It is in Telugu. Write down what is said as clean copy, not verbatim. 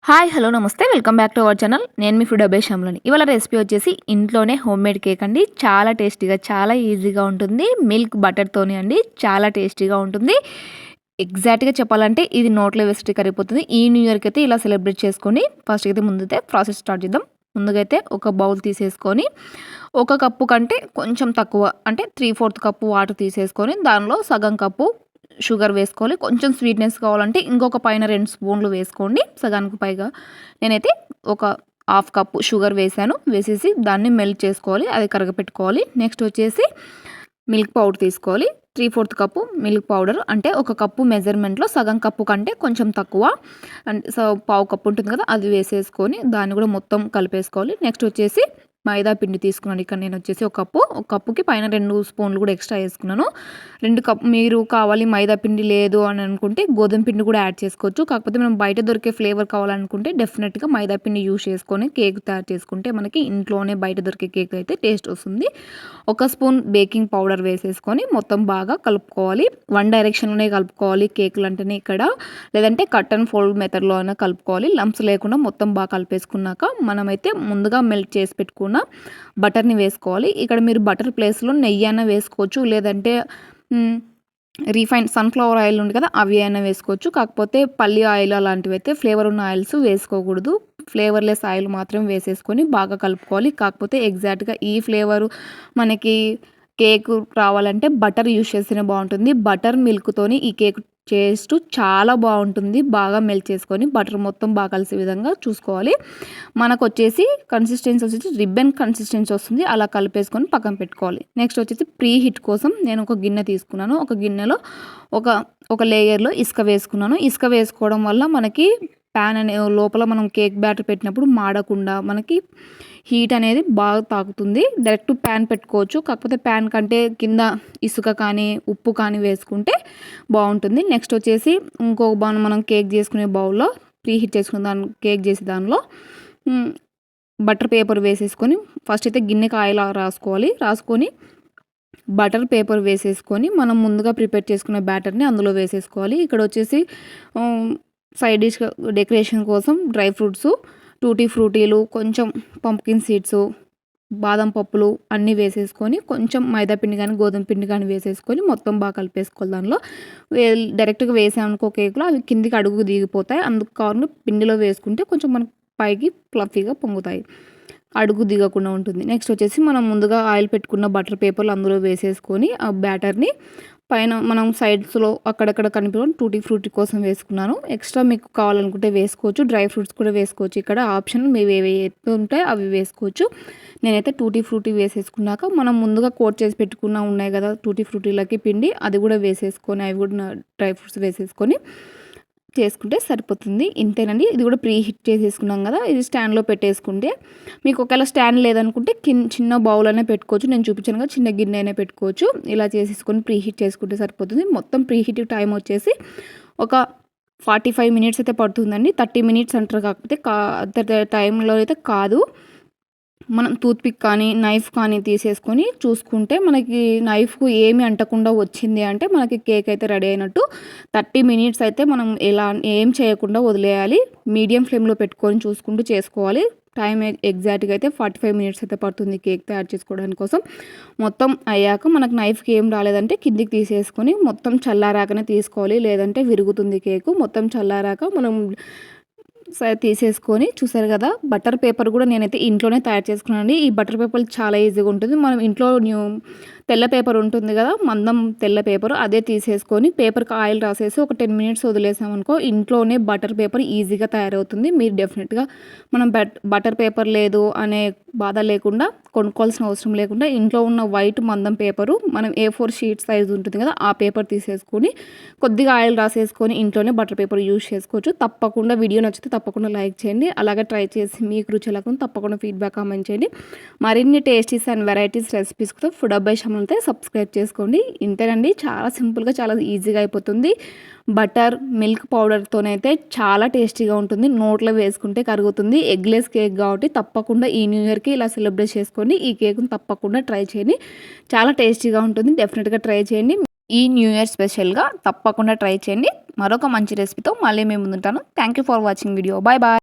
హాయ్ హలో నమస్తే welcome back to our channel. నేను మీ ఫుడ్ అభేషంలోని. ఇవాళ రెసిపీ వచ్చేసి ఇంట్లోనే హోమ్మేడ్ కేక్ అండి. చాలా టేస్టీగా చాలా ఈజీగా ఉంటుంది. మిల్క్ బటర్తోనే అండి, చాలా టేస్టీగా ఉంటుంది. ఎగ్జాక్ట్గా చెప్పాలంటే ఇది నోట్లో వేస్తే కరిగిపోతుంది. ఈ న్యూ ఇయర్కి అయితే ఇలా సెలబ్రేట్ చేసుకొని ఫస్ట్ అయితే ముందైతే ప్రాసెస్ స్టార్ట్ చేద్దాం. ముందుగైతే ఒక బౌల్ తీసేసుకొని ఒక కప్పు కంటే కొంచెం తక్కువ అంటే 3/4 కప్పు వాటర్ తీసేసుకొని దానిలో సగం కప్పు షుగర్ వేసుకోవాలి. కొంచెం స్వీట్‌నెస్ కావాలంటే ఇంకొక పైన 2 స్పూన్లు వేసుకోండి. సగానికి పైగా నేనైతే ఒక హాఫ్ కప్పు షుగర్ వేసాను. వేసేసి దాన్ని మెల్ట్ చేసుకోవాలి. అది కరగపెట్టుకోవాలి. నెక్స్ట్ వచ్చేసి మిల్క్ పౌడర్ తీసుకోవాలి. 3/4 కప్పు మిల్క్ పౌడర్ అంటే ఒక కప్పు మెజర్మెంట్‌లో సగం కప్పు కంటే కొంచెం తక్కువ అంటే పావు కప్పు ఉంటుంది కదా, అది వేసేసుకొని దాన్ని కూడా మొత్తం కలిపేసుకోవాలి. నెక్స్ట్ వచ్చేసి మైదా పిండి తీసుకున్నాను. ఇక్కడ నేను వచ్చేసి ఒక కప్పుకి పైన 2 స్పూన్లు కూడా ఎక్స్ట్రా వేసుకున్నాను. 2 కప్ మీరు కావాలి మైదా పిండి లేదు అని అనుకుంటే గోధుమ పిండి కూడా యాడ్ చేసుకోవచ్చు. కాకపోతే మనం బయట దొరికే ఫ్లేవర్ కావాలనుకుంటే డెఫినెట్గా మైదా పిండి యూజ్ చేసుకొని కేక్ తయారు చేసుకుంటే మనకి ఇంట్లోనే బయట దొరికే కేక్ అయితే టేస్ట్ వస్తుంది. ఒక స్పూన్ బేకింగ్ పౌడర్ వేసేసుకొని మొత్తం బాగా కలుపుకోవాలి. వన్ డైరెక్షన్లోనే కలుపుకోవాలి కేకులు అంటేనే ఇక్కడ, లేదంటే కట్ అండ్ ఫోల్డ్ మెథడ్లో అయినా కలుపుకోవాలి. లంప్స్ లేకుండా మొత్తం బాగా కలిపేసుకున్నాక మనమైతే ముందుగా మెల్ట్ చేసి పెట్టుకున్న బటర్ని వేసుకోవాలి. ఇక్కడ మీరు బటర్ ప్లేస్లో నెయ్యి అయినా వేసుకోవచ్చు, లేదంటే రీఫైండ్ సన్ఫ్లవర్ ఆయిల్ ఉంది కదా, అవి అయినా వేసుకోవచ్చు. కాకపోతే పల్లి ఆయిల్ అలాంటివి అయితే ఫ్లేవర్ ఉన్న ఆయిల్స్ వేసుకోకూడదు. ఫ్లేవర్లెస్ ఆయిల్ మాత్రం వేసేసుకొని బాగా కలుపుకోవాలి. కాకపోతే ఎగ్జాక్ట్గా ఈ ఫ్లేవరు మనకి కేక్ రావాలంటే బటర్ యూజ్ చేస్తేనే బాగుంటుంది. బటర్ మిల్క్తోని ఈ కేక్ టేస్ట్ చాలా బాగుంటుంది. బాగా మెల్ట్ చేసుకొని బటర్ మొత్తం బాగా కలిసే విధంగా చూసుకోవాలి. మనకు వచ్చేసి కన్సిస్టెన్సీ వచ్చేసి రిబ్బన్ కన్సిస్టెన్సీ వస్తుంది. అలా కలిపేసుకొని పక్కన పెట్టుకోవాలి. నెక్స్ట్ వచ్చేసి ప్రీ హీట్ కోసం నేను ఒక గిన్నె తీసుకున్నాను. ఒక గిన్నెలో ఒక లేయర్లో ఇసుక వేసుకున్నాను. ఇసుక వేసుకోవడం వల్ల మనకి ప్యాన్ అనే లోపల మనం కేక్ బ్యాటర్ పెట్టినప్పుడు మాడకుండా మనకి హీట్ అనేది బాగా తాకుతుంది. డైరెక్ట్ ప్యాన్ పెట్టుకోవచ్చు. కాకపోతే ప్యాన్ కంటే కింద ఇసుక కానీ ఉప్పు కానీ వేసుకుంటే బాగుంటుంది. నెక్స్ట్ వచ్చేసి ఇంకొక బౌల్ మనం కేక్ చేసుకునే బౌల్లో ప్రీ హీట్ చేసుకునే కేక్ చేసే దానిలో బటర్ పేపర్ వేసేసుకొని ఫస్ట్ అయితే గిన్నెకి ఆయిల్ రాసుకోవాలి. రాసుకొని బటర్ పేపర్ వేసేసుకొని మనం ముందుగా ప్రిపేర్ చేసుకున్న బ్యాటర్ని అందులో వేసేసుకోవాలి. ఇక్కడ వచ్చేసి సైడ్ డిష్ డెకరేషన్ కోసం డ్రై ఫ్రూట్స్, టూటీ ఫ్రూటీలు, కొంచెం పంప్కిన్ సీడ్స్, బాదం పప్పులు అన్నీ వేసేసుకొని కొంచెం మైదా పిండి కానీ గోధుమ పిండి కానీ వేసేసుకొని మొత్తం బాగా కలిపేసుకోవాలి. దానిలో డైరెక్ట్గా వేసామనుకో కేక్లో అవి కిందికి అడుగు దిగిపోతాయి. అందుకు కారణం పిండిలో వేసుకుంటే కొంచెం మనకు పైకి ఫ్లఫీగా పొంగుతాయి, అడుగు దిగకుండా ఉంటుంది. నెక్స్ట్ వచ్చేసి మనం ముందుగా ఆయిల్ పెట్టుకున్న బటర్ పేపర్లు అందులో వేసేసుకొని ఆ బ్యాటర్ని పైన మనం సైడ్స్లో అక్కడక్కడ కనిపించడం టూటీ ఫ్రూటీ కోసం వేసుకున్నాను. ఎక్స్ట్రా మీకు కావాలనుకుంటే వేసుకోవచ్చు. డ్రై ఫ్రూట్స్ కూడా వేసుకోవచ్చు. ఇక్కడ ఆప్షన్ మేము ఏవి ఉంటాయి అవి వేసుకోవచ్చు. నేనైతే టూటీ ఫ్రూటీ వేసేసుకున్నాక మనం ముందుగా కోట్ చేసి పెట్టుకున్న ఉన్నాయి కదా టూటీ ఫ్రూటీలకి పిండి, అది కూడా వేసేసుకొని అవి కూడా డ్రై ఫ్రూట్స్ వేసేసుకొని చేసుకుంటే సరిపోతుంది. ఇంతేనండి. ఇది కూడా ప్రీ హీట్ చేసేసుకున్నాం కదా, ఇది స్టాండ్లో పెట్టేసుకుంటే మీకు ఒకవేళ స్టాండ్ లేదనుకుంటే చిన్న బౌల్ అయినా పెట్టుకోవచ్చు. నేను చూపించాను కదా, చిన్న గిన్నె అయినా పెట్టుకోవచ్చు. ఇలా చేసేసుకొని ప్రీ హీట్ చేసుకుంటే సరిపోతుంది. మొత్తం ప్రీ హీట్ టైం వచ్చేసి ఒక 45 మినిట్స్ అయితే పడుతుందండి. 30 మినిట్స్ అంటారు, కాకపోతే అంత టైంలో అయితే కాదు. మనం టూత్పిక్ కానీ నైఫ్ కానీ తీసేసుకొని చూసుకుంటే మనకి నైఫ్కు ఏమి అంటకుండా వచ్చింది అంటే మనకి కేక్ అయితే రెడీ అయినట్టు. 30 మినిట్స్ అయితే మనం ఏం చేయకుండా వదిలేయాలి. మీడియం ఫ్లేమ్లో పెట్టుకొని చూసుకుంటూ చేసుకోవాలి. టైం ఎగ్జాక్ట్గా అయితే 45 మినిట్స్ అయితే పడుతుంది కేక్ తయారు చేసుకోవడానికి కోసం. మొత్తం అయ్యాక మనకు నైఫ్కి ఏం రాలేదంటే కిందికి తీసేసుకొని మొత్తం చల్లారాకనే తీసుకోవాలి, లేదంటే విరుగుతుంది కేకు. మొత్తం చల్లారాక మనం తీసేసుకొని చూసారు కదా, బటర్ పేపర్ కూడా నేనైతే ఇంట్లోనే తయారు చేసుకున్నానండి. ఈ బటర్ పేపర్ చాలా ఈజీగా ఉంటుంది. మనం ఇంట్లో తెల్ల పేపర్ ఉంటుంది కదా, మందం తెల్ల పేపర్, అదే తీసేసుకొని పేపర్కి ఆయిల్ రాసేసి ఒక 10 మినిట్స్ వదిలేసామనుకో ఇంట్లోనే బటర్ పేపర్ ఈజీగా తయారవుతుంది. మీరు డెఫినెట్గా మనం బటర్ పేపర్ లేదు అనే బాధ లేకుండా, కొనుక్కోవాల్సిన అవసరం లేకుండా ఇంట్లో ఉన్న వైట్ మందం పేపరు మనం A4 షీట్ సైజ్ ఉంటుంది కదా, ఆ పేపర్ తీసేసుకొని కొద్దిగా ఆయిల్ రాసేసుకొని ఇంట్లోనే బటర్ పేపర్ యూజ్ చేసుకోవచ్చు. తప్పకుండా వీడియో నచ్చితే తప్పకుండా లైక్ చేయండి. అలాగే ట్రై చేసి మీకు రుచి ఎలా ఉందో తప్పకుండా ఫీడ్బ్యాక్ కామెంట్ చేయండి. మరిన్ని టేస్టీస్ అండ్ వెరైటీస్ రెసిపీస్తో ఫుడ్ అబ్బాయి ఛానల్ అయితే సబ్స్క్రైబ్ చేసుకోండి. ఇంతేనండి, చాలా సింపుల్గా చాలా ఈజీగా అయిపోతుంది. బటర్ మిల్క్ పౌడర్తోనైతే చాలా టేస్టీగా ఉంటుంది. నోట్లో వేసుకుంటే కరుగుతుంది. ఎగ్లెస్ కేక్ కాబట్టి తప్పకుండా ఈ న్యూ ఇయర్కి ఇలా సెలబ్రేట్ చేసుకోండి. ఈ కేక్ను తప్పకుండా ట్రై చేయండి. చాలా టేస్టీగా ఉంటుంది. డెఫినెట్గా ట్రై చేయండి. ఈ న్యూ ఇయర్ స్పెషల్గా తప్పకుండా ట్రై చేయండి. మరొక మంచి రెసిపీతో మళ్ళీ మేము ముందుంటాను. Thank you for watching video. Bye bye.